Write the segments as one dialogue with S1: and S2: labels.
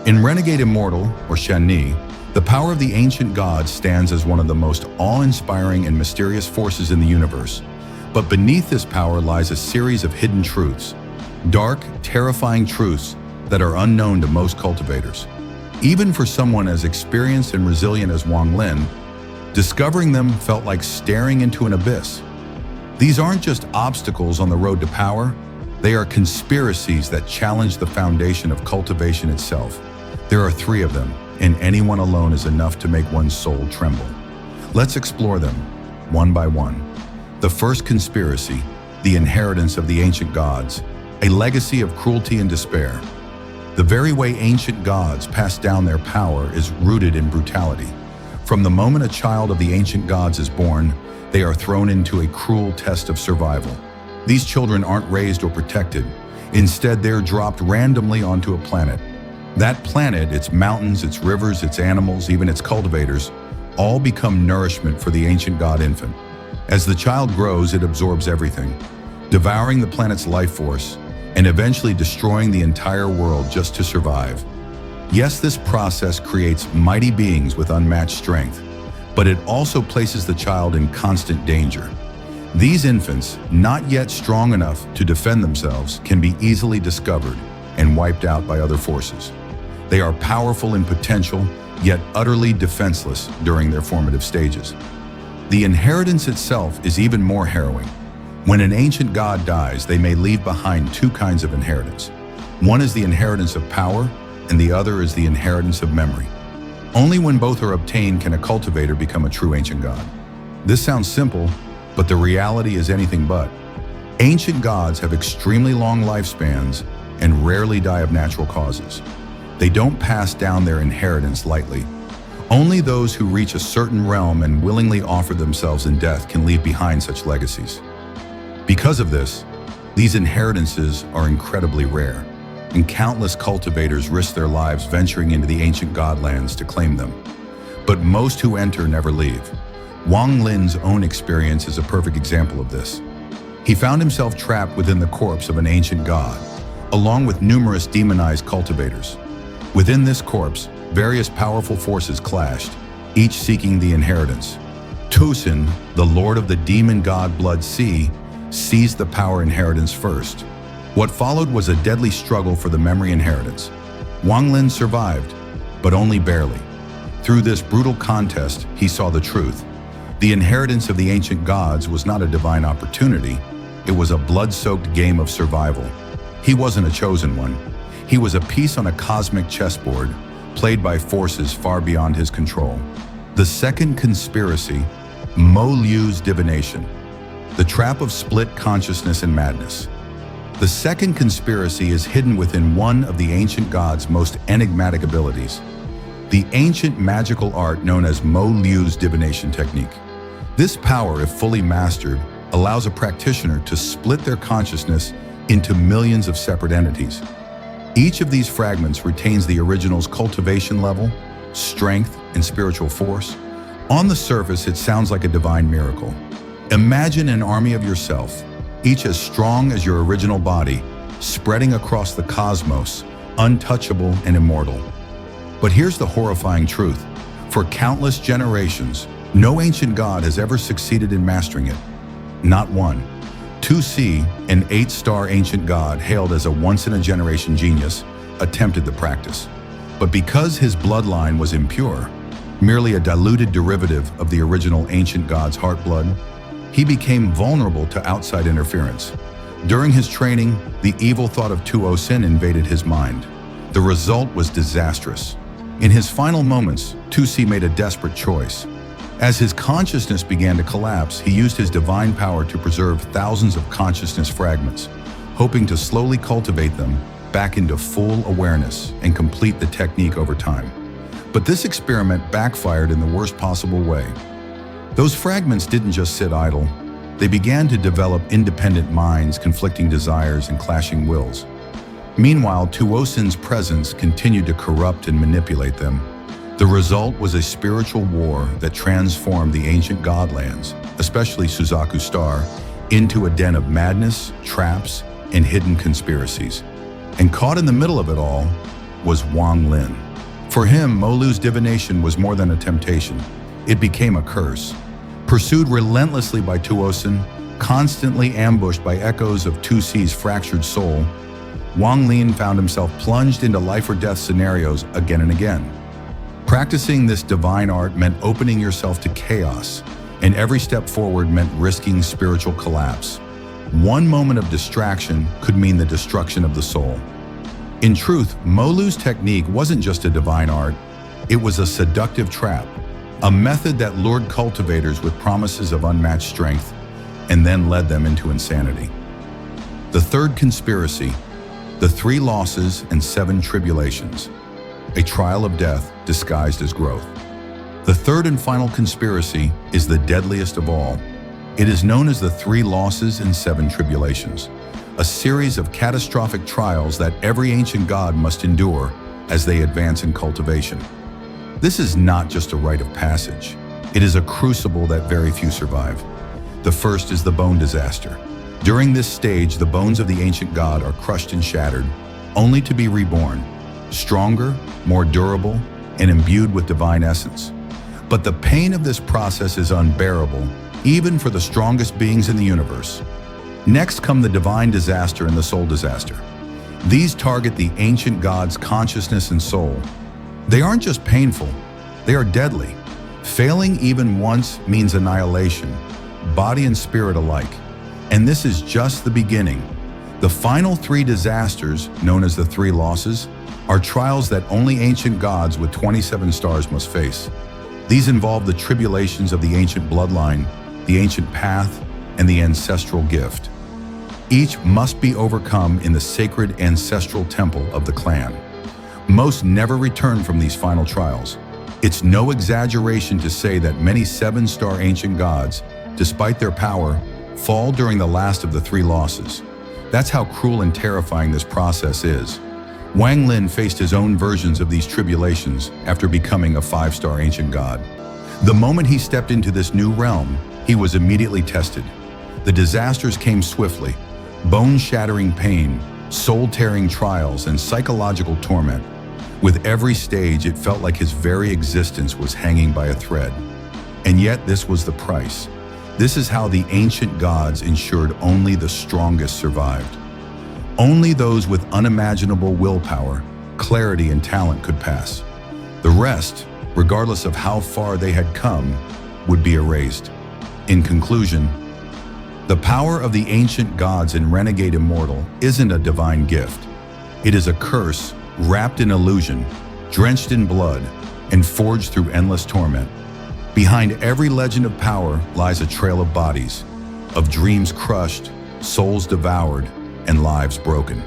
S1: In Renegade Immortal, or Xian Ni, the power of the ancient gods stands as one of the most awe-inspiring and mysterious forces in the universe. But beneath this power lies a series of hidden truths, dark, terrifying truths that are unknown to most cultivators. Even for someone as experienced and resilient as Wang Lin, discovering them felt like staring into an abyss. These aren't just obstacles on the road to power, they are conspiracies that challenge the foundation of cultivation itself. There are 3 of them, and anyone alone is enough to make one's soul tremble. Let's explore them, one by one. The first conspiracy, the inheritance of the ancient gods, a legacy of cruelty and despair. The very way ancient gods passed down their power is rooted in brutality. From the moment a child of the ancient gods is born, they are thrown into a cruel test of survival. These children aren't raised or protected. Instead, they're dropped randomly onto a planet. That planet, its mountains, its rivers, its animals, even its cultivators, all become nourishment for the ancient god infant. As the child grows, it absorbs everything, devouring the planet's life force, and eventually destroying the entire world just to survive. Yes, this process creates mighty beings with unmatched strength, but it also places the child in constant danger. These infants, not yet strong enough to defend themselves, can be easily discovered and wiped out by other forces. They are powerful in potential, yet utterly defenseless during their formative stages. The inheritance itself is even more harrowing. When an ancient god dies, they may leave behind 2 kinds of inheritance. One is the inheritance of power, and the other is the inheritance of memory. Only when both are obtained can a cultivator become a true ancient god. This sounds simple, but the reality is anything but. Ancient gods have extremely long lifespans and rarely die of natural causes. They don't pass down their inheritance lightly. Only those who reach a certain realm and willingly offer themselves in death can leave behind such legacies. Because of this, these inheritances are incredibly rare, and countless cultivators risk their lives venturing into the ancient godlands to claim them. But most who enter never leave. Wang Lin's own experience is a perfect example of this. He found himself trapped within the corpse of an ancient god, along with numerous demonized cultivators. Within this corpse, various powerful forces clashed, each seeking the inheritance. Tucson, the lord of the demon god Blood Sea, seized the power inheritance first. What followed was a deadly struggle for the memory inheritance. Wang Lin survived, but only barely. Through this brutal contest, he saw the truth. The inheritance of the ancient gods was not a divine opportunity, it was a blood-soaked game of survival. He wasn't a chosen one. He was a piece on a cosmic chessboard, played by forces far beyond his control. The second conspiracy, Mo Liu's divination, the trap of split consciousness and madness. The second conspiracy is hidden within one of the ancient gods' most enigmatic abilities, the ancient magical art known as Mo Liu's divination technique. This power, if fully mastered, allows a practitioner to split their consciousness into millions of separate entities. Each of these fragments retains the original's cultivation level, strength, and spiritual force. On the surface, it sounds like a divine miracle. Imagine an army of yourself, each as strong as your original body, spreading across the cosmos, untouchable and immortal. But here's the horrifying truth. For countless generations, no ancient god has ever succeeded in mastering it. Not one. Tu-Si, an 8-star ancient god hailed as a once-in-a-generation genius, attempted the practice. But because his bloodline was impure, merely a diluted derivative of the original ancient god's heartblood, he became vulnerable to outside interference. During his training, the evil thought of Tu-Sin invaded his mind. The result was disastrous. In his final moments, Tu-Si made a desperate choice. As his consciousness began to collapse, he used his divine power to preserve thousands of consciousness fragments, hoping to slowly cultivate them back into full awareness and complete the technique over time. But this experiment backfired in the worst possible way. Those fragments didn't just sit idle. They began to develop independent minds, conflicting desires, and clashing wills. Meanwhile, Tu-Sin's presence continued to corrupt and manipulate them. The result was a spiritual war that transformed the ancient godlands, especially Suzaku Star, into a den of madness, traps, and hidden conspiracies. And caught in the middle of it all, was Wang Lin. For him, Molu's divination was more than a temptation. It became a curse. Pursued relentlessly by Tuosin, constantly ambushed by echoes of Tu Si's fractured soul, Wang Lin found himself plunged into life-or-death scenarios again and again. Practicing this divine art meant opening yourself to chaos, and every step forward meant risking spiritual collapse. One moment of distraction could mean the destruction of the soul. In truth, Molu's technique wasn't just a divine art, it was a seductive trap, a method that lured cultivators with promises of unmatched strength and then led them into insanity. The third conspiracy, the 3 losses and 7 tribulations, a trial of death disguised as growth. The third and final conspiracy is the deadliest of all. It is known as the 3 losses and 7 tribulations, a series of catastrophic trials that every ancient god must endure as they advance in cultivation. This is not just a rite of passage. It is a crucible that very few survive. The first is the bone disaster. During this stage, the bones of the ancient god are crushed and shattered, only to be reborn, stronger, more durable, and imbued with divine essence. But the pain of this process is unbearable, even for the strongest beings in the universe. Next come the divine disaster and the soul disaster. These target the ancient god's consciousness and soul. They aren't just painful, they are deadly. Failing even once means annihilation, body and spirit alike. And this is just the beginning. The final 3 disasters, known as the 3 losses, are trials that only ancient gods with 27 stars must face. These involve the tribulations of the ancient bloodline, the ancient path, and the ancestral gift. Each must be overcome in the sacred ancestral temple of the clan. Most never return from these final trials. It's no exaggeration to say that many 7-star ancient gods, despite their power, fall during the last of the 3 losses. That's how cruel and terrifying this process is. Wang Lin faced his own versions of these tribulations after becoming a 5-star ancient god. The moment he stepped into this new realm, he was immediately tested. The disasters came swiftly: bone-shattering pain, soul-tearing trials, and psychological torment. With every stage, it felt like his very existence was hanging by a thread. And yet, this was the price. This is how the ancient gods ensured only the strongest survived. Only those with unimaginable willpower, clarity, and talent could pass. The rest, regardless of how far they had come, would be erased. In conclusion, the power of the ancient gods in Renegade Immortal isn't a divine gift. It is a curse wrapped in illusion, drenched in blood, and forged through endless torment. Behind every legend of power lies a trail of bodies, of dreams crushed, souls devoured, and lives broken.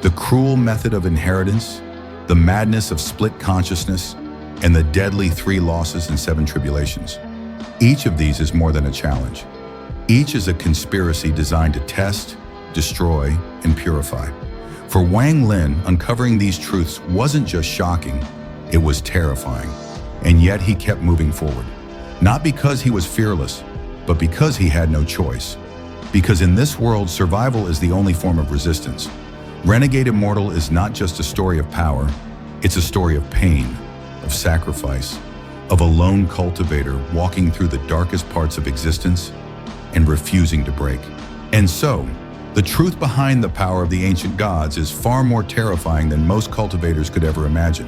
S1: The cruel method of inheritance, the madness of split consciousness, and the deadly 3 losses and 7 tribulations. Each of these is more than a challenge. Each is a conspiracy designed to test, destroy, and purify. For Wang Lin, uncovering these truths wasn't just shocking, it was terrifying. And yet he kept moving forward. Not because he was fearless, but because he had no choice. Because in this world, survival is the only form of resistance. Renegade Immortal is not just a story of power, it's a story of pain, of sacrifice, of a lone cultivator walking through the darkest parts of existence and refusing to break. And so, the truth behind the power of the ancient gods is far more terrifying than most cultivators could ever imagine.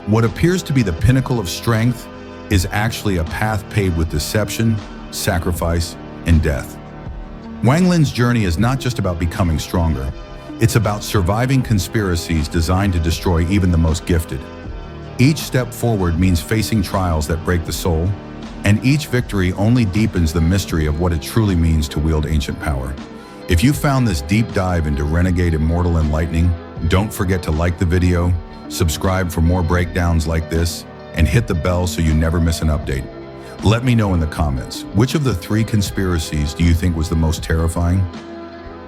S1: What appears to be the pinnacle of strength is actually a path paved with deception, sacrifice, and death. Wang Lin's journey is not just about becoming stronger. It's about surviving conspiracies designed to destroy even the most gifted. Each step forward means facing trials that break the soul, and each victory only deepens the mystery of what it truly means to wield ancient power. If you found this deep dive into Renegade Immortal enlightening, don't forget to like the video, subscribe for more breakdowns like this, and hit the bell so you never miss an update. Let me know in the comments, which of the 3 conspiracies do you think was the most terrifying?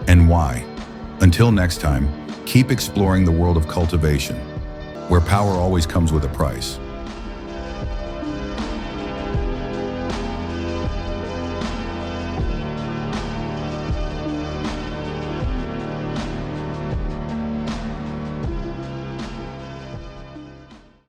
S1: And why? Until next time, keep exploring the world of cultivation, where power always comes with a price.